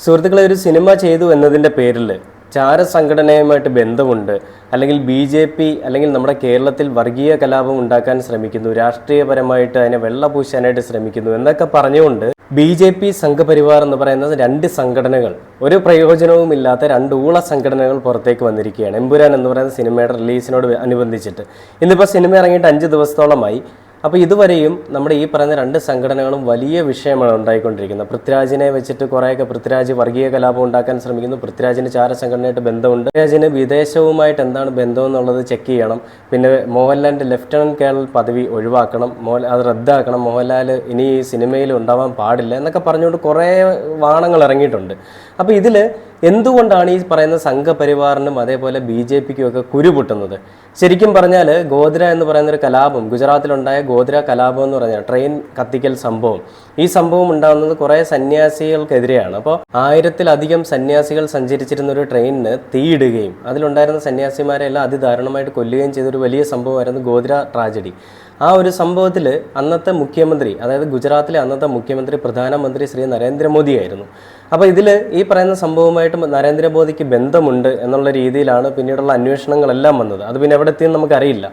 സുഹൃത്തുക്കളെ, ഒരു സിനിമ ചെയ്തു എന്നതിൻ്റെ പേരിൽ ചാരസംഘടനയുമായിട്ട് ബന്ധമുണ്ട്, അല്ലെങ്കിൽ BJP അല്ലെങ്കിൽ നമ്മുടെ കേരളത്തിൽ വർഗീയ കലാപം ഉണ്ടാക്കാൻ ശ്രമിക്കുന്നു, രാഷ്ട്രീയപരമായിട്ട് അതിനെ വെള്ളപൂശാനായിട്ട് ശ്രമിക്കുന്നു എന്നൊക്കെ പറഞ്ഞുകൊണ്ട് BJP സംഘപരിവാർ എന്ന് പറയുന്ന രണ്ട് സംഘടനകൾ, ഒരു പ്രയോജനവുമില്ലാത്ത രണ്ട് ഊള സംഘടനകൾ പുറത്തേക്ക് വന്നിരിക്കുകയാണ്. എമ്പുരാൻ എന്ന് പറയുന്ന സിനിമയുടെ റിലീസിനോട് അനുബന്ധിച്ചിട്ട് ഇന്നിപ്പോൾ സിനിമ ഇറങ്ങിയിട്ട് 5 ദിവസത്തോളമായി. അപ്പോൾ ഇതുവരെയും നമ്മുടെ ഈ പറയുന്ന രണ്ട് സംഘടനകളും വലിയ വിഷയമാണ് ഉണ്ടായിക്കൊണ്ടിരിക്കുന്നത്. പൃഥ്വിരാജിനെ വെച്ചിട്ട് കുറേയൊക്കെ പൃഥ്വിരാജ് വർഗീയ കലാപം ഉണ്ടാക്കാൻ ശ്രമിക്കുന്നു, പൃഥ്വിരാജിന് ചാരസംഘടനയായിട്ട് ബന്ധമുണ്ട്, പൃഥ്വിരാജിന് വിദേശവുമായിട്ട് എന്താണ് ബന്ധം എന്നുള്ളത് ചെക്ക് ചെയ്യണം, പിന്നെ മോഹൻലാലിൻ്റെ ലെഫ്റ്റനന്റ് കേണൽ പദവി ഒഴിവാക്കണം, അത് റദ്ദാക്കണം, മോഹൻലാൽ ഇനി ഈ സിനിമയിൽ ഉണ്ടാവാൻ പാടില്ല എന്നൊക്കെ പറഞ്ഞുകൊണ്ട് കുറേ വാണങ്ങൾ ഇറങ്ങിയിട്ടുണ്ട്. അപ്പോൾ ഇതിൽ എന്തുകൊണ്ടാണ് ഈ പറയുന്ന സംഘപരിവാറിനും അതേപോലെ BJPക്കും ഒക്കെ കുരുപൊട്ടുന്നത്? ശരിക്കും പറഞ്ഞാൽ ഗോദ്ര എന്ന് പറയുന്നൊരു കലാപം, ഗുജറാത്തിലുണ്ടായ ഗോദ്ര കലാപം എന്ന് പറഞ്ഞാൽ ട്രെയിൻ കത്തിക്കൽ സംഭവം, ഈ സംഭവം ഉണ്ടാകുന്നത് കുറേ സന്യാസികൾക്കെതിരെയാണ്. അപ്പോൾ 1000-ലധികം സന്യാസികൾ സഞ്ചരിച്ചിരുന്ന ഒരു ട്രെയിനിന് തീയിടുകയും അതിലുണ്ടായിരുന്ന സന്യാസിമാരെല്ലാം അതിദാരുണമായിട്ട് കൊല്ലുകയും ചെയ്തൊരു വലിയ സംഭവമായിരുന്നു ഗോദ്ര ട്രാജഡി. ആ ഒരു സംഭവത്തിൽ അന്നത്തെ മുഖ്യമന്ത്രി, അതായത് ഗുജറാത്തിലെ അന്നത്തെ മുഖ്യമന്ത്രി പ്രധാനമന്ത്രി ശ്രീ നരേന്ദ്രമോദിയായിരുന്നു. അപ്പോൾ ഇതിൽ ഈ പറയുന്ന സംഭവമായിട്ട് നരേന്ദ്രമോദിക്ക് ബന്ധമുണ്ട് എന്നുള്ള രീതിയിലാണ് പിന്നീടുള്ള അന്വേഷണങ്ങളെല്ലാം വന്നത്. അത് പിന്നെ എവിടെ എത്തിയെന്ന് നമുക്കറിയില്ല.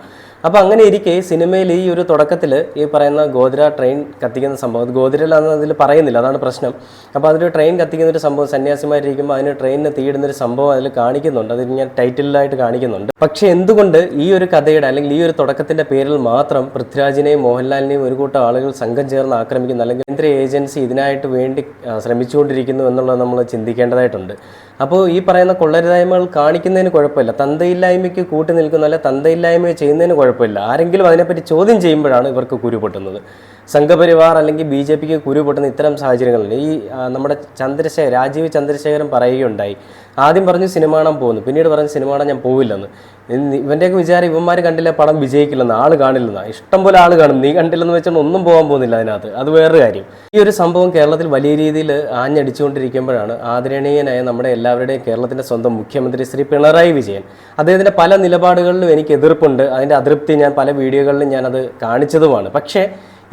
അപ്പോൾ അങ്ങനെ ഇരിക്കെ സിനിമയിൽ ഈ ഒരു തുടക്കത്തിൽ ഈ പറയുന്ന ഗോദ്ര ട്രെയിൻ കത്തിക്കുന്ന സംഭവം, ഗോദ്രയിലാണെന്ന് അതിൽ പറയുന്നില്ല, അതാണ് പ്രശ്നം. അപ്പോൾ അതിൽ ട്രെയിൻ കത്തിക്കുന്ന ഒരു സംഭവം, സന്യാസിമാരിക്കുമ്പോൾ അതിന് ട്രെയിനിന് തീയിടുന്നൊരു സംഭവം അതിൽ കാണിക്കുന്നുണ്ട്, അതിൽ ഞാൻ ടൈറ്റിലായിട്ട് കാണിക്കുന്നുണ്ട്. പക്ഷേ എന്തുകൊണ്ട് ഈ ഒരു കഥയുടെ അല്ലെങ്കിൽ ഈ ഒരു തുടക്കത്തിൻ്റെ പേരിൽ മാത്രം പൃഥ്വിരാജിനെയും മോഹൻലാലിനെയും ഒരു കൂട്ടം ആളുകൾ സംഘം ചേർന്ന് ആക്രമിക്കുന്നു, അല്ലെങ്കിൽ കേന്ദ്ര ഏജൻസി ഇതിനായിട്ട് വേണ്ടി ശ്രമിച്ചുകൊണ്ടിരിക്കുന്നു എന്നുള്ളത് നമ്മൾ ചിന്തിക്കേണ്ടതായിട്ടുണ്ട്. അപ്പോൾ ഈ പറയുന്ന കൊള്ളരുതായ്മകൾ കാണിക്കുന്നതിന് കുഴപ്പമില്ല, തന്തയില്ലായ്മയ്ക്ക് കൂട്ടി നിൽക്കുന്ന, അല്ലെ തന്തയില്ലായ്മ ചെയ്യുന്നതിന് കുഴപ്പമില്ല. ആരെങ്കിലും അതിനെപ്പറ്റി ചോദ്യം ചെയ്യുമ്പോഴാണ് ഇവർക്ക് കുരുപൊട്ടുന്നത്. സംഘപരിവാർ അല്ലെങ്കിൽ BJPക്ക് കുരുപൊട്ടുന്ന ഇത്തരം സാഹചര്യങ്ങളിൽ ഈ നമ്മുടെ രാജീവ് ചന്ദ്രശേഖരൻ പറയുകയുണ്ടായി. ആദ്യം പറഞ്ഞു സിനിമ കാണാൻ പോകുന്നു, പിന്നീട് പറഞ്ഞു സിനിമ കാണാൻ ഞാൻ പോവില്ലെന്ന്. ഇവൻ്റെയൊക്കെ വിചാരം ഇവന്മാർ കണ്ടില്ല പടം വിജയിക്കില്ലെന്ന്, ആൾ കാണില്ലെന്നാണ്. ഇഷ്ടംപോലെ ആൾ കാണും, നീ കണ്ടില്ലെന്ന് വെച്ചാൽ ഒന്നും പോകാൻ പോകുന്നില്ല അതിനകത്ത്. അത് വേറൊരു കാര്യം. ഈ ഒരു സംഭവം കേരളത്തിൽ വലിയ രീതിയിൽ ആഞ്ഞടിച്ചുകൊണ്ടിരിക്കുമ്പോഴാണ് ആദരണീയനായ നമ്മുടെ എല്ലാവരുടെയും കേരളത്തിൻ്റെ സ്വന്തം മുഖ്യമന്ത്രി ശ്രീ പിണറായി വിജയൻ, അദ്ദേഹത്തിൻ്റെ പല നിലപാടുകളിലും എനിക്ക് എതിർപ്പുണ്ട്, അതിൻ്റെ അതൃപ്തി ഞാൻ പല വീഡിയോകളിലും ഞാനത് കാണിച്ചതുമാണ്. പക്ഷേ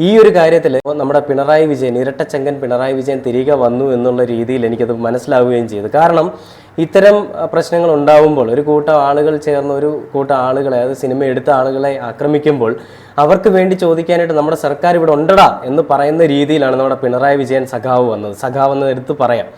ഈ ഒരു കാര്യത്തിൽ നമ്മുടെ പിണറായി വിജയൻ, ഇരട്ടച്ചങ്കൻ പിണറായി വിജയൻ തിരികെ വന്നു എന്നുള്ള രീതിയിൽ എനിക്കത് മനസ്സിലാവുകയും ചെയ്തു. കാരണം ഇത്തരം പ്രശ്നങ്ങൾ ഉണ്ടാവുമ്പോൾ ഒരു കൂട്ടം ആളുകൾ ചേർന്ന് ഒരു കൂട്ടം ആളുകളെ, അതായത് സിനിമ എടുത്ത ആളുകളെ ആക്രമിക്കുമ്പോൾ അവർക്ക് വേണ്ടി ചോദിക്കാനായിട്ട് നമ്മുടെ സർക്കാർ ഇവിടെ ഉണ്ടടാ എന്ന് പറയുന്ന രീതിയിലാണ് നമ്മുടെ പിണറായി വിജയൻ സഖാവ് വന്നത്. സഖാവ് എന്ന് എടുത്ത് പറയാം.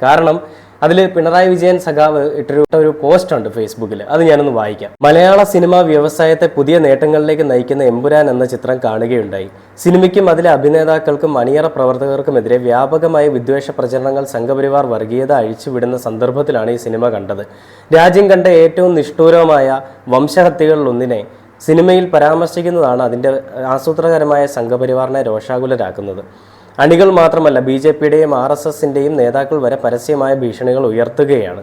കാരണം അതിൽ പിണറായി വിജയൻ സഖാവ് ഇട്ടൊരു പോസ്റ്റ് ഉണ്ട് ഫേസ്ബുക്കിൽ, അത് ഞാനൊന്ന് വായിക്കാം. മലയാള സിനിമാ വ്യവസായത്തെ പുതിയ നേട്ടങ്ങളിലേക്ക് നയിക്കുന്ന എമ്പുരാൻ എന്ന ചിത്രം കാണുകയുണ്ടായി. സിനിമയ്ക്കും അതിലെ അഭിനേതാക്കൾക്കും അണിയറ പ്രവർത്തകർക്കുമെതിരെ വ്യാപകമായ വിദ്വേഷ പ്രചരണങ്ങൾ സംഘപരിവാർ വർഗീയത അഴിച്ചുവിടുന്ന സന്ദർഭത്തിലാണ് ഈ സിനിമ കണ്ടത്. രാജ്യം കണ്ട ഏറ്റവും നിഷ്ഠൂരമായ വംശഹത്യകളിലൊന്നിനെ സിനിമയിൽ പരാമർശിക്കുന്നതാണ് അതിൻ്റെ ആസൂത്രകരമായ സംഘപരിവാറിനെ രോഷാകുലരാക്കുന്നത്. അണികൾ മാത്രമല്ല, BJPയുടെയും RSSന്റെയും നേതാക്കൾ വരെ പരസ്യമായ ഭീഷണികൾ ഉയർത്തുകയാണ്.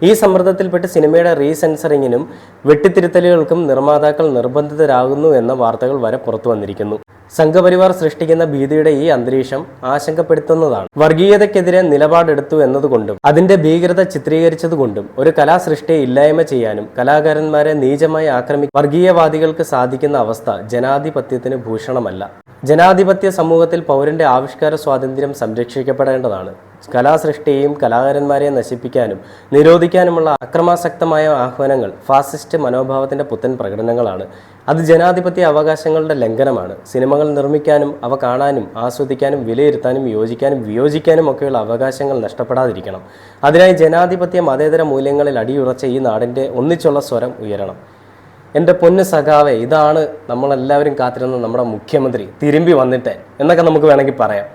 ഈ സമ്മർദ്ദത്തിൽപ്പെട്ട് സിനിമയുടെ റീസെൻസറിങ്ങിനും വെട്ടിത്തിരുത്തലുകൾക്കും നിർമ്മാതാക്കൾ നിർബന്ധിതരാകുന്നു എന്ന വാർത്തകൾ വരെ പുറത്തു വന്നിരിക്കുന്നു. സംഘപരിവാർ സൃഷ്ടിക്കുന്ന ഭീതിയുടെ ഈ അന്തരീക്ഷം ആശങ്കപ്പെടുത്തുന്നതാണ്. വർഗീയതയ്ക്കെതിരെ നിലപാടെടുത്തു എന്നതുകൊണ്ടും അതിന്റെ ഭീകരത ചിത്രീകരിച്ചതുകൊണ്ടും ഒരു കലാസൃഷ്ടിയെ ഇല്ലായ്മ ചെയ്യാനും കലാകാരന്മാരെ നീചമായി ആക്രമിക്കാൻ വർഗീയവാദികൾക്ക് സാധിക്കുന്ന അവസ്ഥ ജനാധിപത്യത്തിന് ഭൂഷണമല്ല. ജനാധിപത്യ സമൂഹത്തിൽ പൗരന്റെ ആവിഷ്കാര സ്വാതന്ത്ര്യം സംരക്ഷിക്കപ്പെടേണ്ടതാണ്. കലാസൃഷ്ടിയെയും കലാകാരന്മാരെയും നശിപ്പിക്കാനും നിരോധിക്കാനുമുള്ള അക്രമാസക്തമായ ആഹ്വാനങ്ങൾ ഫാസിസ്റ്റ് മനോഭാവത്തിന്റെ പുത്തൻ പ്രകടനങ്ങളാണ്. അത് ജനാധിപത്യ അവകാശങ്ങളുടെ ലംഘനമാണ്. സിനിമകൾ നിർമ്മിക്കാനും അവ കാണാനും ആസ്വദിക്കാനും വിലയിരുത്താനും യോജിക്കാനും വിയോജിക്കാനും ഒക്കെയുള്ള അവകാശങ്ങൾ നഷ്ടപ്പെടാതിരിക്കണം. അതിനായി ജനാധിപത്യ മതേതര മൂല്യങ്ങളിൽ അടിയുറച്ച ഈ നാടിൻ്റെ ഒന്നിച്ചുള്ള സ്വരം ഉയരണം. എൻ്റെ പൊന്ന് സഖാവേ, ഇതാണ് നമ്മളെല്ലാവരും കാത്തിരുന്ന നമ്മുടെ മുഖ്യമന്ത്രി തിരുമ്പി വന്നിട്ട് എന്നൊക്കെ നമുക്ക് വേണമെങ്കിൽ പറയാം.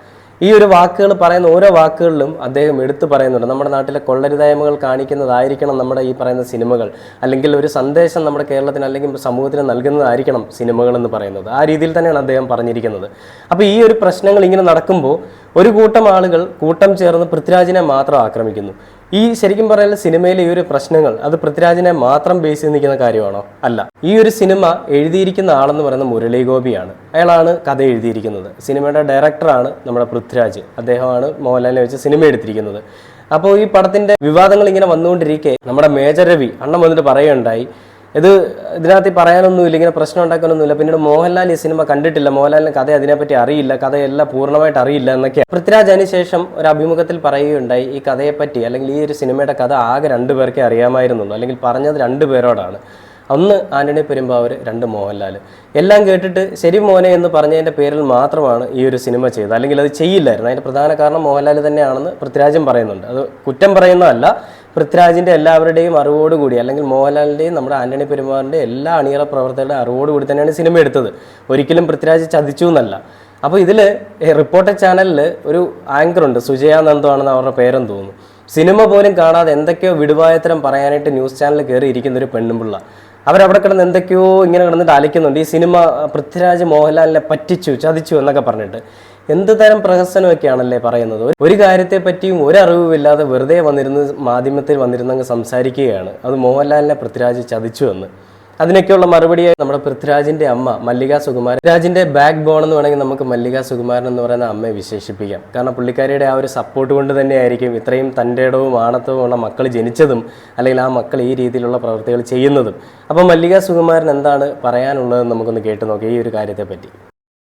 ഈ ഒരു വാക്കുകൾ പറയുന്ന ഓരോ വാക്കുകളിലും അദ്ദേഹം എടുത്തു പറയുന്നുണ്ട്. നമ്മുടെ നാട്ടിലെ കൊള്ളരുതായ്മകൾ കാണിക്കുന്നതായിരിക്കണം നമ്മുടെ ഈ പറയുന്ന സിനിമകൾ, അല്ലെങ്കിൽ ഒരു സന്ദേശം നമ്മുടെ കേരളത്തിന് അല്ലെങ്കിൽ സമൂഹത്തിന് നൽകുന്നതായിരിക്കണം സിനിമകൾ എന്ന് പറയുന്നത്. ആ രീതിയിൽ തന്നെയാണ് അദ്ദേഹം പറഞ്ഞിരിക്കുന്നത്. അപ്പോൾ ഈ ഒരു പ്രശ്നങ്ങൾ ഇങ്ങനെ നടക്കുമ്പോൾ ഒരു കൂട്ടം ആളുകൾ കൂട്ടം ചേർന്ന് പൃഥ്വിരാജിനെ മാത്രം ആക്രമിക്കുന്നു. ഈ ശരിക്കും പറഞ്ഞാൽ സിനിമയിലെ ഈ ഒരു പ്രശ്നങ്ങൾ അത് പൃഥ്വിരാജിനെ മാത്രം ബേസ് ചെയ്ത് നിൽക്കുന്ന കാര്യമാണോ? അല്ല. ഈ ഒരു സിനിമ എഴുതിയിരിക്കുന്ന ആളെന്ന് പറയുന്നത് മുരളി ഗോപിയാണ്. അയാളാണ് കഥ എഴുതിയിരിക്കുന്നത്. സിനിമയുടെ ഡയറക്ടറാണ് നമ്മുടെ പൃഥ്വിരാജ്. അദ്ദേഹമാണ് മോഹൻലാലിനെ വെച്ച് സിനിമ എടുത്തിരിക്കുന്നത്. അപ്പോൾ ഈ പടത്തിന്റെ വിവാദങ്ങൾ ഇങ്ങനെ വന്നുകൊണ്ടിരിക്കെ നമ്മുടെ മേജർ രവി അണ്ണൻ വന്നിട്ട് പറയുകയുണ്ടായി, ഇത് ഇതിനകത്ത് പറയാനൊന്നുമില്ല, ഇങ്ങനെ പ്രശ്നം ഉണ്ടാക്കാനൊന്നുമില്ല. പിന്നീട് മോഹൻലാൽ ഈ സിനിമ കണ്ടിട്ടില്ല, മോഹൻലാലിന് കഥ അതിനെപ്പറ്റി അറിയില്ല, കഥയെല്ലാം പൂർണ്ണമായിട്ട് അറിയില്ല എന്നൊക്കെ പൃഥ്വിരാജ് അതിനുശേഷം ഒരു അഭിമുഖത്തിൽ പറയുകയുണ്ടായി. ഈ കഥയെപ്പറ്റി അല്ലെങ്കിൽ ഈ ഒരു സിനിമയുടെ കഥ ആകെ 2 പേർക്കേ അറിയാമായിരുന്നുള്ളൂ, അല്ലെങ്കിൽ പറഞ്ഞത് 2 പേരോടാണ്. ഒന്ന് ആന്റണി പെരുമ്പാവൂർ, 2 മോഹൻലാൽ. എല്ലാം കേട്ടിട്ട് ശരി മോനെ എന്ന് പറഞ്ഞതിൻ്റെ പേരിൽ മാത്രമാണ് ഈ ഒരു സിനിമ ചെയ്തത്, അല്ലെങ്കിൽ അത് ചെയ്യില്ലായിരുന്നു. അതിൻ്റെ പ്രധാന കാരണം മോഹൻലാൽ തന്നെയാണെന്ന് പൃഥ്വിരാജും പറയുന്നുണ്ട്. അത് കുറ്റം പറയുന്നതല്ല, പൃഥ്വിരാജിൻ്റെ എല്ലാവരുടെയും അറിവോടുകൂടി, അല്ലെങ്കിൽ മോഹൻലാലിൻ്റെയും നമ്മുടെ ആന്റണി പെരുമ്പാവൂരിൻ്റെ എല്ലാ അണിയറ പ്രവർത്തകരുടെ അറിവോടുകൂടി തന്നെയാണ് സിനിമ എടുത്തത്. ഒരിക്കലും പൃഥ്വിരാജ് ചതിച്ചു എന്നല്ല. അപ്പോൾ ഇതിൽ റിപ്പോർട്ടർ ചാനലിൽ ഒരു ആങ്കറുണ്ട്, സുജയ നന്ദു ആണെന്ന് അവരുടെ പേരെന്ന് തോന്നുന്നു. സിനിമ പോലും കാണാതെ എന്തൊക്കെയോ വിടുവായത്തരം പറയാനായിട്ട് ന്യൂസ് ചാനലിൽ കയറി ഇരിക്കുന്ന ഒരു പെണ്ണുപിള്ള. അവരവിടെ കിടന്ന് എന്തൊക്കെയോ ഇങ്ങനെ കിടന്നിട്ട് അലയ്ക്കുന്നുണ്ട്. ഈ സിനിമ പൃഥ്വിരാജ് മോഹൻലാലിനെ പറ്റിച്ചു, ചതിച്ചു എന്നൊക്കെ പറഞ്ഞിട്ട് എന്ത് തരം പ്രഹസനമൊക്കെയാണല്ലേ പറയുന്നത്. ഒരു കാര്യത്തെ പറ്റിയും ഒരറിവുമില്ലാതെ വെറുതെ വന്നിരുന്ന് മാധ്യമത്തിൽ വന്നിരുന്നങ്ങ് സംസാരിക്കുകയാണ് അത് മോഹൻലാലിനെ പൃഥ്വിരാജ് ചതിച്ചു എന്ന്. അതിനൊക്കെയുള്ള മറുപടിയായി നമ്മുടെ പൃഥ്വിരാജിന്റെ അമ്മ മല്ലിക സുകുമാരൻ, പൃഥ്വിരാജിന്റെ ബാക്ക് ബോൺ എന്ന് വേണമെങ്കിൽ നമുക്ക് മല്ലിക സുകുമാരൻ എന്ന് പറയുന്ന അമ്മയെ വിശേഷിപ്പിക്കാം. കാരണം പുള്ളിക്കാരിയുടെ ആ ഒരു സപ്പോർട്ട് കൊണ്ട് തന്നെയായിരിക്കും ഇത്രയും തൻ്റെ ഇടവും ആണത്തവും ഉള്ള മക്കൾ ജനിച്ചതും, അല്ലെങ്കിൽ ആ മക്കൾ ഈ രീതിയിലുള്ള പ്രവൃത്തികൾ ചെയ്യുന്നതും. അപ്പം മല്ലിക സുകുമാരൻ എന്താണ് പറയാനുള്ളതെന്ന് നമുക്കൊന്ന് കേട്ടു നോക്കാം ഈ ഒരു കാര്യത്തെ പറ്റി.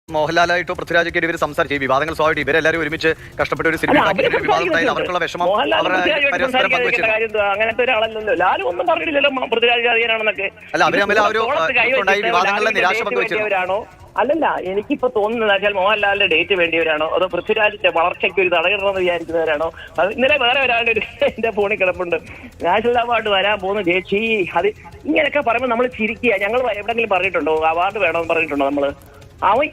മോഹൻലാലായിട്ടോ പൃഥ്വിരാജൊക്കെ ഇവർ സംസാരിച്ചു, ഈ വിവാദങ്ങൾ സ്വാഭാവികം, ഇവരെല്ലാവരും ഒരുമിച്ച് കഷ്ടപ്പെട്ട ഒരു സിനിമ അവർക്കുള്ള വിഷമം പരസ്പരം പങ്കുവെച്ചിരുന്നു. അങ്ങനത്തെ ഒരാളല്ലല്ലോ ലാലു, ഒന്നും പറഞ്ഞിട്ടില്ലല്ലോ പൃഥ്വിരാജ് ചതിയനാണെന്നൊക്കെ. അല്ല, അവർ തമ്മിൽ ആ ഒരു വിവാദങ്ങളിലെ നിരാശ പങ്കുവെച്ചിരുന്നു. അല്ലല്ല, എനിക്കിപ്പോ തോന്നുന്നത് വെച്ചാൽ മോഹൻലാലിന്റെ ഡേറ്റ് വേണ്ടിയവരാണോ അതോ പൃഥ്വിരാജിന്റെ വളർച്ചയ്ക്ക് ഒരു തടയിടണമെന്ന് വിചാരിക്കുന്നവരാണോ? ഇന്നലെ വേറെ ഒരാളുടെ ഒരു എന്റെ ഫോണിൽ കിടപ്പുണ്ട്, നാഷണൽ അവാർഡ് വരാൻ പോകുന്ന ചേച്ചി, അത് ഇങ്ങനെയൊക്കെ പറയുമ്പോൾ നമ്മൾ ചിരിക്കുക. ഞങ്ങൾ എവിടെങ്കിലും പറഞ്ഞിട്ടുണ്ടോ അവാർഡ് വേണമെന്ന് പറഞ്ഞിട്ടുണ്ടോ നമ്മള്?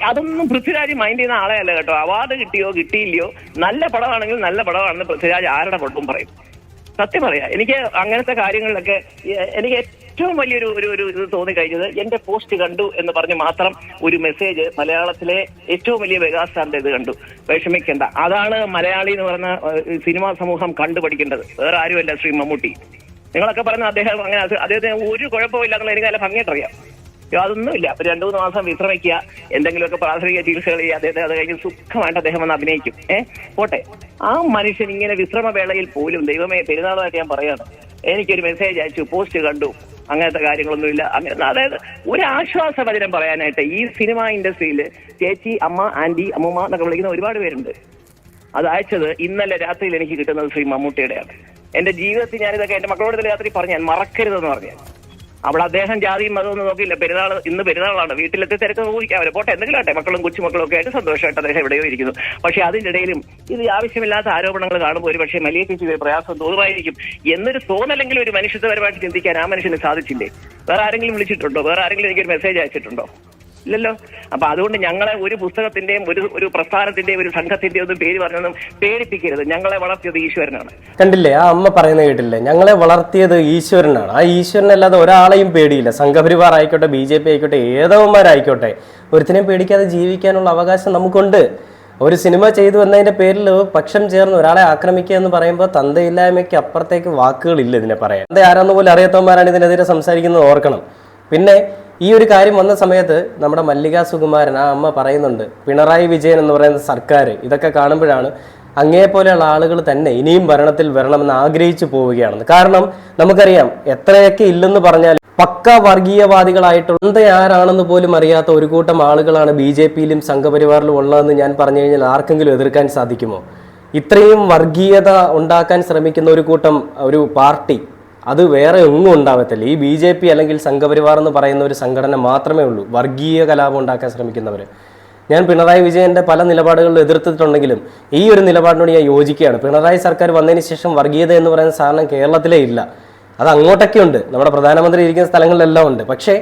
അതൊന്നും പൃഥ്വിരാജ് മൈൻഡ് ചെയ്യുന്ന ആളെ അല്ല കേട്ടോ. അവാർഡ് കിട്ടിയോ കിട്ടിയില്ലയോ, നല്ല പടമാണെങ്കിൽ നല്ല പടമാണെന്ന് പൃഥ്വിരാജ് ആരുടെ പടവും പറയും. സത്യം പറയാം, എനിക്ക് അങ്ങനത്തെ കാര്യങ്ങളിലൊക്കെ എനിക്ക് ഏറ്റവും വലിയൊരു ഒരു ഇത് തോന്നിക്കഴിഞ്ഞത് എന്റെ പോസ്റ്റ് കണ്ടു എന്ന് പറഞ്ഞ് മാത്രം ഒരു മെസ്സേജ് മലയാളത്തിലെ ഏറ്റവും വലിയ മെഗാസ്റ്റാറിന്റെ ഇത് കണ്ടു, വിഷമിക്കേണ്ട. അതാണ് മലയാളി എന്ന് പറഞ്ഞ സിനിമാ സമൂഹം കണ്ടുപഠിക്കേണ്ടത്, വേറെ ആരുമല്ല ശ്രീ മമ്മൂട്ടി. നിങ്ങളൊക്കെ പറയുന്ന അദ്ദേഹം അങ്ങനെ അദ്ദേഹത്തിന് ഒരു കുഴപ്പമില്ല എന്നുള്ള എനിക്ക് നല്ല ഭംഗിയായിട്ടറിയാം. അതൊന്നുമില്ല, ഒരു 2-3 മാസം വിശ്രമിക്കുക, എന്തെങ്കിലുമൊക്കെ പ്രാഥമിക ചികിത്സകൾ ചെയ്യുക, അദ്ദേഹത്തെ അത് കഴിഞ്ഞ് സുഖമായിട്ട് അദ്ദേഹം വന്ന് അഭിനയിക്കും. പോട്ടെ, ആ മനുഷ്യൻ ഇങ്ങനെ വിശ്രമവേളയിൽ പോലും, ദൈവമേ പെരുന്നാളായിട്ട് ഞാൻ പറയാണ്, എനിക്കൊരു മെസ്സേജ് അയച്ചു, പോസ്റ്റ് കണ്ടു, അങ്ങനത്തെ കാര്യങ്ങളൊന്നുമില്ല. അങ്ങനെ അതായത് ഒരു ആശ്വാസവചനം പറയാനായിട്ട് ഈ സിനിമാ ഇൻഡസ്ട്രിയിൽ ചേച്ചി, അമ്മ, ആന്റി, അമ്മൂമ്മ എന്നൊക്കെ വിളിക്കുന്ന ഒരുപാട് പേരുണ്ട്. അത് അയച്ചത് ഇന്നലെ രാത്രിയിൽ എനിക്ക് കിട്ടുന്നത് ശ്രീ മമ്മൂട്ടിയുടെയാണ്. എന്റെ ജീവിതത്തിൽ ഞാനിതൊക്കെ എന്റെ മക്കളോട് രാത്രി പറഞ്ഞാൽ മറക്കരുതെന്ന് പറഞ്ഞാൽ, അവിടെ അദ്ദേഹം ജാതിയും മതമൊന്നും നോക്കിയില്ല. ഇന്ന് പെരുന്നാളാണ്, വീട്ടിലെത്തി തിരക്ക് നോക്കിക്കാൻ അവരെ പോട്ടെ, എന്തെങ്കിലും ആട്ടെ, മക്കളും കൊച്ചുമക്കളും ഒക്കെ ആയിട്ട് സന്തോഷമായിട്ട് അദ്ദേഹം എവിടെയോ ഇരിക്കുന്നു. പക്ഷെ അതിനിടയിലും ഇത് ആവശ്യമില്ലാത്ത ആരോപണങ്ങൾ കാണുമ്പോൾ ഒരു പക്ഷേ വലിയ ചേച്ചി പ്രയാസം തോന്നുമായിരിക്കും എന്നൊരു തോന്നലെങ്കിലും ഒരു മനുഷ്യത്വപരമായിട്ട് ചിന്തിക്കാൻ ആ മനുഷ്യന് സാധിച്ചില്ലേ? വേറെ ആരെങ്കിലും വിളിച്ചിട്ടുണ്ടോ? വേറെ ആരെങ്കിലും എനിക്കൊരു മെസ്സേജ് അയച്ചിട്ടുണ്ടോ? ഇല്ലല്ലോ. അപ്പൊ അതുകൊണ്ട് ഞങ്ങളെ ഒരു പുസ്തകത്തിന്റെയും ഒരു പ്രസ്ഥാനത്തിന്റെയും ഒരു സംഘത്തിന്റെയും ഒന്നും പേര് പറഞ്ഞൊന്നും പേടിപ്പിക്കരുത്. ഞങ്ങളെ വളർത്തിയത് ഈശ്വരനാണ്. കണ്ടില്ലേ, ആ അമ്മ പറയുന്നത് കേട്ടില്ലേ? ഞങ്ങളെ വളർത്തിയത് ഈശ്വരനാണ്. ആ ഈശ്വരനല്ലാതെ ഒരാളെയും പേടിയില്ല. സംഘപരിവാർ ആയിക്കോട്ടെ, BJP ആയിക്കോട്ടെ, ഏതവന്മാരായിക്കോട്ടെ, ഒരുത്തിനെയും പേടിക്കാതെ ജീവിക്കാനുള്ള അവകാശം നമുക്കുണ്ട്. ഒരു സിനിമ ചെയ്തു എന്നതിന്റെ പേരിൽ പക്ഷം ചേർന്ന് ഒരാളെ ആക്രമിക്കുക എന്ന് പറയുമ്പോൾ തന്തയില്ലായ്മയ്ക്ക് അപ്പുറത്തേക്ക് വാക്കുകളില്ല ഇതിനെ പറയാൻ. തന്ത ആരാന്ന് പോലും അറിയാത്തവന്മാരാണ് ഇതിനെതിരെ സംസാരിക്കുന്നത്, ഓർക്കണം. പിന്നെ ഈ ഒരു കാര്യം വന്ന സമയത്ത് നമ്മുടെ മല്ലിക സുകുമാരൻ, ആ അമ്മ പറയുന്നുണ്ട്, പിണറായി വിജയൻ എന്ന് പറയുന്ന സർക്കാർ ഇതൊക്കെ കാണുമ്പോഴാണ് അങ്ങേപോലെയുള്ള ആളുകൾ തന്നെ ഇനിയും ഭരണത്തിൽ വരണമെന്ന് ആഗ്രഹിച്ചു പോവുകയാണെന്ന്. കാരണം നമുക്കറിയാം, എത്രയൊക്കെ ഇല്ലെന്ന് പറഞ്ഞാൽ പക്ക വർഗീയവാദികളായിട്ടുള്ള ആരാണെന്ന് പോലും അറിയാത്ത ഒരു കൂട്ടം ആളുകളാണ് BJPയിലും സംഘപരിവാറിലും ഉള്ളതെന്ന് ഞാൻ പറഞ്ഞു കഴിഞ്ഞാൽ ആർക്കെങ്കിലും എതിർക്കാൻ സാധിക്കുമോ? ഇത്രയും വർഗീയത ഉണ്ടാക്കാൻ ശ്രമിക്കുന്ന ഒരു കൂട്ടം ഒരു പാർട്ടി അത് വേറെ ഒന്നും ഉണ്ടാവത്തില്ല. ഈ BJP അല്ലെങ്കിൽ സംഘപരിവാർ എന്ന് പറയുന്ന ഒരു സംഘടന മാത്രമേ ഉള്ളൂ വർഗീയ കലാപം ഉണ്ടാക്കാൻ ശ്രമിക്കുന്നവർ. ഞാൻ പിണറായി വിജയന്റെ പല നിലപാടുകളിൽ എതിർത്തിട്ടുണ്ടെങ്കിലും ഈ ഒരു നിലപാടിനോട് ഞാൻ യോജിക്കുകയാണ്. പിണറായി സർക്കാർ വന്നതിന് ശേഷം വർഗീയത എന്ന് പറയുന്ന സാധനം കേരളത്തിലേ ഇല്ല. അത് അങ്ങോട്ടൊക്കെ ഉണ്ട്, നമ്മുടെ പ്രധാനമന്ത്രി ഇരിക്കുന്ന സ്ഥലങ്ങളിലെല്ലാം ഉണ്ട്. പക്ഷേ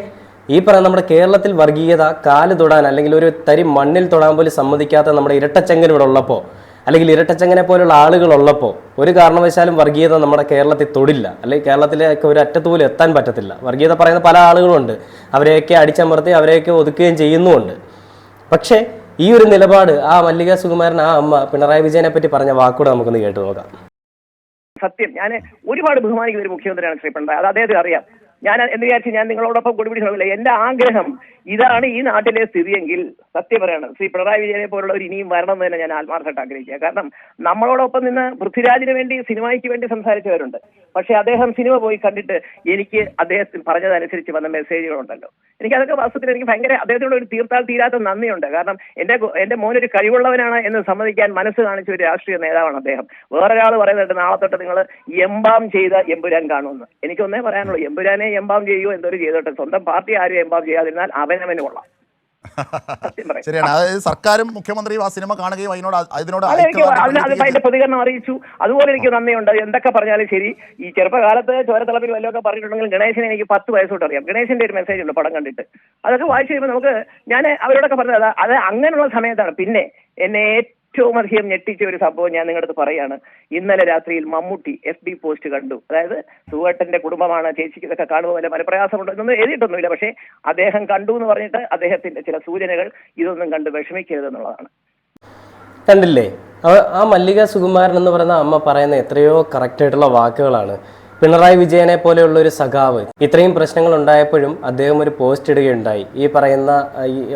ഈ പറയുന്ന നമ്മുടെ കേരളത്തിൽ വർഗീയത കാല് തൊടാൻ അല്ലെങ്കിൽ ഒരു തരി മണ്ണിൽ തൊടാൻ പോലും സമ്മതിക്കാത്ത നമ്മുടെ ഇരട്ടച്ചങ്കൻ ഇവിടെ ഉള്ളപ്പോൾ, അല്ലെങ്കിൽ ഇരട്ടച്ചങ്ങനെ പോലുള്ള ആളുകളുള്ളപ്പോൾ ഒരു കാരണവശാലും വർഗീയത നമ്മുടെ കേരളത്തിൽ തൊടില്ല, അല്ലെങ്കിൽ കേരളത്തിലേക്ക് ഒരു അറ്റത്ത് പോലും എത്താൻ പറ്റത്തില്ല. വർഗീയത പറയുന്ന പല ആളുകളുണ്ട്, അവരെയൊക്കെ അടിച്ചമർത്തി അവരെയൊക്കെ ഒതുക്കുകയും ചെയ്യുന്നുമുണ്ട്. പക്ഷേ ഈ ഒരു നിലപാട് ആ മല്ലിക സുകുമാരൻ, ആ അമ്മ പിണറായി വിജയനെ പറ്റി പറഞ്ഞ വാക്കുകൂടെ നമുക്കൊന്ന് കേട്ടു നോക്കാം. സത്യം, ഞാൻ ഒരുപാട് ബഹുമാനിക്കുന്ന ഒരു മുഖ്യമന്ത്രിയാണ് ശ്രീ പിണറായി, അത് അദ്ദേഹത്തിന് അറിയാം. ഞാൻ എന്ന് വിചാരിച്ച് ഞാൻ നിങ്ങളോടൊപ്പം കൂടിപ്പിടിച്ചില്ല. എന്റെ ആഗ്രഹം ഇതാണ് ഈ നാട്ടിലെ സ്ഥിതിയെങ്കിൽ സത്യം പറയണം, ശ്രീ പിണറായി വിജയനെ പോലുള്ളവർ ഇനിയും വരണം എന്ന് തന്നെ ഞാൻ ആത്മാർത്ഥമായിട്ട് ആഗ്രഹിക്കുക. കാരണം നമ്മളോടൊപ്പം നിന്ന് പൃഥ്വിരാജിന് വേണ്ടി സിനിമയ്ക്ക് വേണ്ടി സംസാരിച്ചവരുണ്ട്. പക്ഷെ അദ്ദേഹം സിനിമ പോയി കണ്ടിട്ട് എനിക്ക് അദ്ദേഹത്തിന് പറഞ്ഞതനുസരിച്ച് വന്ന മെസ്സേജുകളുണ്ടല്ലോ, എനിക്ക് അതൊക്കെ വാസ്തവത്തിൽ എനിക്ക് ഭയങ്കര അദ്ദേഹത്തോട് ഒരു തീർത്താൽ തീരാത്ത നന്ദിയുണ്ട്. കാരണം എന്റെ മോനൊരു കഴിവുള്ളവനാണ് എന്ന് സമ്മതിക്കാൻ മനസ്സ് കാണിച്ച ഒരു രാഷ്ട്രീയ നേതാവാണ് അദ്ദേഹം. വേറൊരാൾ പറയുന്നുണ്ട് നാളെ തൊട്ട് നിങ്ങൾ എംബാം ചെയ്ത എമ്പുരാൻ കാണുമെന്ന്. എനിക്കൊന്നേ പറയാനുള്ളൂ, എമ്പുരാനെ എംബാം ചെയ്യുമോ എന്തോരം ചെയ്തോട്ടെ, സ്വന്തം പാർട്ടി ആരും എംബാം ചെയ്യാതിരുന്നാൽ അവനവന് കൊള്ളാം. ശരിയാണ്. അതായത് സർക്കാരും മുഖ്യമന്ത്രിയും ആ സിനിമ കാണുകയും അതിനോട് അതിന്റെ പ്രതികരണം അറിയിച്ചു. അതുപോലെ എനിക്ക് നന്ദിയുണ്ട്. എന്തൊക്കെ പറഞ്ഞാലും ശരി, ഈ ചെറുപ്പകാലത്ത് ചോരത്തിളപ്പിൽ വല്ലതൊക്കെ പറഞ്ഞിട്ടുണ്ടെങ്കിൽ ഗണേശനെ എനിക്ക് 10 വയസ്സോട്ട് അറിയാം. ഗണേശന്റെ ഒരു മെസ്സേജ് ഉണ്ട് പടം കണ്ടിട്ട്, അതൊക്കെ വായിച്ചു കഴിയുമ്പോൾ നമുക്ക് ഞാൻ അവരോടൊക്കെ പറഞ്ഞത് അത് അങ്ങനെയുള്ള സമയത്താണ്. പിന്നെ എന്നെ ഏറ്റവും അധികം ഞെട്ടിച്ച ഒരു സംഭവം ഞാൻ നിങ്ങളുടെ അടുത്ത് പറയാണ്. ഇന്നലെ രാത്രിയിൽ മമ്മൂട്ടി FB പോസ്റ്റ് കണ്ടു. അതായത് സുവേട്ടന്റെ കുടുംബമാണ്, ചേച്ചിക്ക് ഇതൊക്കെ കാണുമ്പോൾ വല്ല മനപ്രയാസമുണ്ടോ എന്നൊന്നും എഴുതിയിട്ടൊന്നുമില്ല. പക്ഷേ അദ്ദേഹം കണ്ടു എന്ന് പറഞ്ഞിട്ട് അദ്ദേഹത്തിന്റെ ചില സൂചനകൾ ഇതൊന്നും കണ്ട് വിഷമിക്കരുതെന്നുള്ളതാണ്. കണ്ടില്ലേ, ആ മല്ലിക സുകുമാരൻ എന്ന് പറയുന്ന അമ്മ പറയുന്ന എത്രയോ കറക്റ്റായിട്ടുള്ള വാക്കുകളാണ്. പിണറായി വിജയനെ പോലെയുള്ള ഒരു സഖാവ് ഇത്രയും പ്രശ്നങ്ങൾ ഉണ്ടായപ്പോഴും അദ്ദേഹം ഒരു പോസ്റ്റ് ഇടുകയുണ്ടായി ഈ പറയുന്ന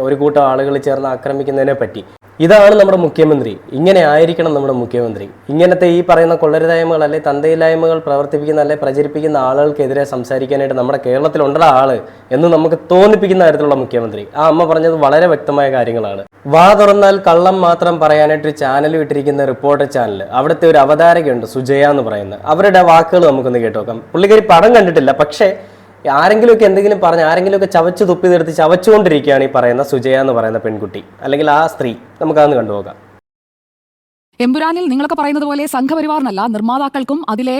ഒരു കൂട്ടം ആളുകൾ ചേർന്ന് ആക്രമിക്കുന്നതിനെ പറ്റി. ഇതാണ് നമ്മുടെ മുഖ്യമന്ത്രി, ഇങ്ങനെ ആയിരിക്കണം നമ്മുടെ മുഖ്യമന്ത്രി. ഇങ്ങനത്തെ ഈ പറയുന്ന കൊള്ളരുതായ്മകൾ അല്ലെ തന്തയില്ലായ്മകൾ പ്രവർത്തിപ്പിക്കുന്ന അല്ലെ പ്രചരിപ്പിക്കുന്ന ആളുകൾക്കെതിരെ സംസാരിക്കാനായിട്ട് നമ്മുടെ കേരളത്തിലുണ്ട ആള് എന്ന് നമുക്ക് തോന്നിപ്പിക്കുന്ന തരത്തിലുള്ള മുഖ്യമന്ത്രി. ആ അമ്മ പറഞ്ഞത് വളരെ വ്യക്തമായ കാര്യങ്ങളാണ്. വാ തുറന്നാൽ കള്ളം മാത്രം പറയാനായിട്ട് ചാനൽ വിട്ടിരിക്കുന്ന റിപ്പോർട്ടർ ചാനൽ, അവിടുത്തെ ഒരു അവതാരകയുണ്ട് സുജയ എന്ന് പറയുന്നത്, അവരുടെ വാക്കുകൾ നമുക്കൊന്ന് കേട്ടോക്കാം. പുള്ളിക്കാരി പടം കണ്ടിട്ടില്ല, പക്ഷേ ആരെങ്കിലുമൊക്കെ എന്തെങ്കിലും പറഞ്ഞ് ആരെങ്കിലുമൊക്കെ ചവച്ച് തുപ്പിതെടുത്ത് ചവച്ചുകൊണ്ടിരിക്കുകയാണ് ഈ പറയുന്ന സുജയ എന്ന് പറയുന്ന പെൺകുട്ടി അല്ലെങ്കിൽ ആ സ്ത്രീ. നമുക്കതൊന്ന് കണ്ടുപോകാം. എമ്പുരാനിൽ നിങ്ങളൊക്കെ പറയുന്നത് പോലെ സംഘപരിവാറിനല്ല, നിർമ്മാതാക്കൾക്കും അതിലെ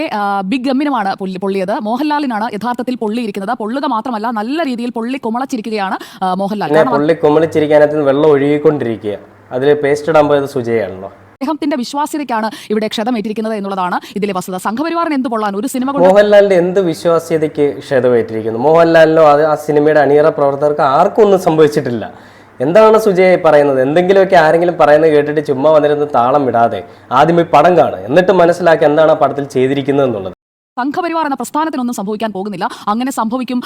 ബിഗ് എമ്മിനുമാണ് പൊള്ളിയത്. മോഹൻലാലിനാണ് യഥാർത്ഥത്തിൽ പൊള്ളിയിരിക്കുന്നത്. പൊള്ളുക മാത്രമല്ല, നല്ല രീതിയിൽ പൊള്ളി കുമളച്ചിരിക്കുകയാണ് മോഹൻലാൽ. പൊള്ളി കുമളിച്ചിരിക്കാനകത്ത് വെള്ളം ഒഴുകിക്കൊണ്ടിരിക്കുക. അതിൽ പേസ്റ്റ് ഇടാൻ പോയത് സുജയാണല്ലോ. അദ്ദേഹത്തിന്റെ വിശ്വാസ്യതയ്ക്കാണ് ഇവിടെ ക്ഷതമേറ്റിരിക്കുന്നത് എന്നുള്ളതാണ് ഇതിലെ വസ്തുത. സംഘപരിവാറിന് എന്ത് പൊള്ളാൻ ഒരു സിനിമ മോഹൻലാലിന്റെ എന്ത് വിശ്വാസ്യതയ്ക്ക് ക്ഷതമേറ്റിരിക്കുന്നു? മോഹൻലാലിനോ ആ സിനിമയുടെ അണിയറ പ്രവർത്തകർക്ക് ആർക്കും ഒന്നും സംഭവിച്ചിട്ടില്ല. എന്താണ് സുജയ പറയുന്നത്? എന്തെങ്കിലുമൊക്കെ ആരെങ്കിലും പറയുന്നത് കേട്ടിട്ട് ചുമ്മാ വന്നിരുന്ന് താളം വിടാതെ ആദ്യം ഈ പടം കാണുക, എന്നിട്ട് മനസ്സിലാക്കി എന്താണ് ആ പടത്തിൽ ചെയ്തിരിക്കുന്നത് എന്നുള്ളത്. സംഘപരിവാർ എന്ന പ്രസ്ഥാനത്തിനൊന്നും സംഭവിക്കാൻ പോകുന്നില്ല. അങ്ങനെ സംഭവിക്കും.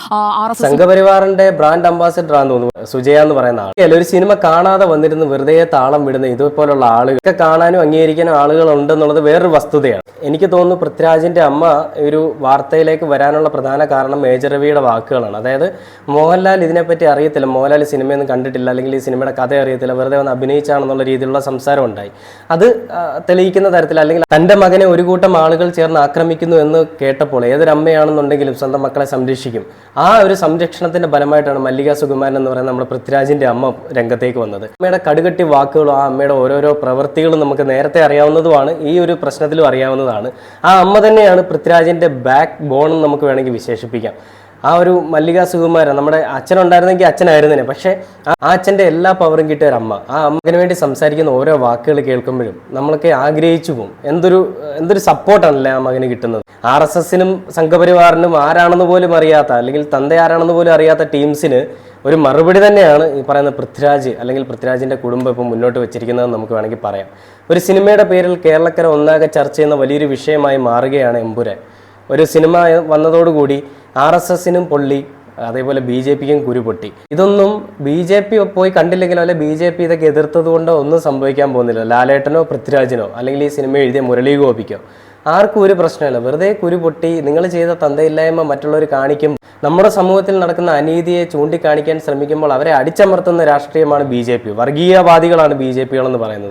സംഘപരിവാറിന്റെ ബ്രാൻഡ് അംബാസിഡർ ആണെന്ന് തോന്നുന്നു സുജയ എന്ന് പറയുന്ന ആൾ. ഒരു സിനിമ കാണാതെ വന്നിരുന്ന് വെറുതെ താളം വിടുന്ന ഇതുപോലുള്ള ആളുകളൊക്കെ കാണാനും അംഗീകരിക്കാനും ആളുകൾ ഉണ്ടെന്നുള്ളത് വേറൊരു വസ്തുതയാണ്. എനിക്ക് തോന്നുന്നു പൃഥ്വിരാജിന്റെ അമ്മ ഒരു വാർത്തയിലേക്ക് വരാനുള്ള പ്രധാന കാരണം മേജർ രവിയുടെ വാക്കുകളാണ്. അതായത് മോഹൻലാൽ ഇതിനെപ്പറ്റി അറിയത്തില്ല, മോഹൻലാൽ സിനിമയൊന്നും കണ്ടിട്ടില്ല, അല്ലെങ്കിൽ ഈ സിനിമയുടെ കഥ അറിയത്തില്ല, വെറുതെ ഒന്ന് അഭിനയിച്ചാണെന്നുള്ള രീതിയിലുള്ള സംസാരം ഉണ്ടായി. അത് തെളിയിക്കുന്ന തരത്തിൽ അല്ലെങ്കിൽ തന്റെ മകനെ ഒരു കൂട്ടം ആളുകൾ ചേർന്ന് ആക്രമിക്കുന്നു എന്ന് കേട്ടപ്പോൾ ഏതൊരമ്മയാണെന്നുണ്ടെങ്കിലും സ്വന്തം മക്കളെ സംരക്ഷിക്കും. ആ ഒരു സംരക്ഷണത്തിന്റെ ഫലമായിട്ടാണ് മല്ലിക സുകുമാരൻ എന്ന് പറയുന്ന നമ്മുടെ പൃഥ്വിരാജിന്റെ അമ്മ രംഗത്തേക്ക് വന്നത്. അമ്മയുടെ കടുകട്ടി വാക്കുകളും ആ അമ്മയുടെ ഓരോരോ പ്രവൃത്തികളും നമുക്ക് നേരത്തെ അറിയാവുന്നതുമാണ്, ഈ ഒരു പ്രശ്നത്തിലും അറിയാവുന്നതാണ്. ആ അമ്മ തന്നെയാണ് പൃഥ്വിരാജിന്റെ ബാക്ക് ബോൺ എന്ന് നമുക്ക് വേണമെങ്കിൽ വിശേഷിപ്പിക്കാം. ആ ഒരു മല്ലിക സുകുമാരൻ നമ്മുടെ അച്ഛനുണ്ടായിരുന്നെങ്കിൽ അച്ഛനായിരുന്നേനെ, പക്ഷേ ആ അച്ഛൻ്റെ എല്ലാ പവറും കിട്ടിയ ഒരു അമ്മ. ആ അമ്മയ്ക്ക് വേണ്ടി സംസാരിക്കുന്ന ഓരോ വാക്കുകൾ കേൾക്കുമ്പോഴും നമ്മളൊക്കെ ആഗ്രഹിച്ചു പോകും. എന്തൊരു സപ്പോർട്ടാണല്ലേ ആ മകന് കിട്ടുന്നത്. RSSനും സംഘപരിവാറിനും ആരാണെന്ന് പോലും അറിയാത്ത, അല്ലെങ്കിൽ തന്ത ആരാണെന്ന് പോലും അറിയാത്ത ടീംസിന് ഒരു മറുപടി തന്നെയാണ് ഈ പറയുന്ന പൃഥ്വിരാജ് അല്ലെങ്കിൽ പൃഥ്വിരാജിന്റെ കുടുംബം ഇപ്പം മുന്നോട്ട് വെച്ചിരിക്കുന്നതെന്ന് നമുക്ക് വേണമെങ്കിൽ പറയാം. ഒരു സിനിമയുടെ പേരിൽ കേരളക്കര ഒന്നാകെ ചർച്ച ചെയ്യുന്ന വലിയൊരു വിഷയമായി മാറുകയാണ് എമ്പുരാൻ. ഒരു സിനിമ വന്നതോടുകൂടി RSSനും പൊള്ളി, അതേപോലെ BJPക്കും കുരുപൊട്ടി. ഇതൊന്നും BJP പോയി കണ്ടില്ലെങ്കിലോ അല്ലെ BJP ഇതൊക്കെ എതിർത്തത് കൊണ്ടോ ഒന്നും സംഭവിക്കാൻ പോകുന്നില്ല. ലാലേട്ടനോ പൃഥ്വിരാജിനോ അല്ലെങ്കിൽ ഈ സിനിമ എഴുതിയ മുരളി ഗോപിക്കോ ആർക്കും ഒരു പ്രശ്നമില്ല. വെറുതെ കുരുപൊട്ടി നിങ്ങൾ ചെയ്ത തന്തയില്ലായ്മ മറ്റുള്ളവർ കാണിക്കും. നമ്മുടെ സമൂഹത്തിൽ നടക്കുന്ന അനീതിയെ ചൂണ്ടിക്കാണിക്കാൻ ശ്രമിക്കുമ്പോൾ അവരെ അടിച്ചമർത്തുന്ന രാഷ്ട്രീയമാണ് BJP. വർഗീയവാദികളാണ് BJPകളെന്ന് പറയുന്നത്.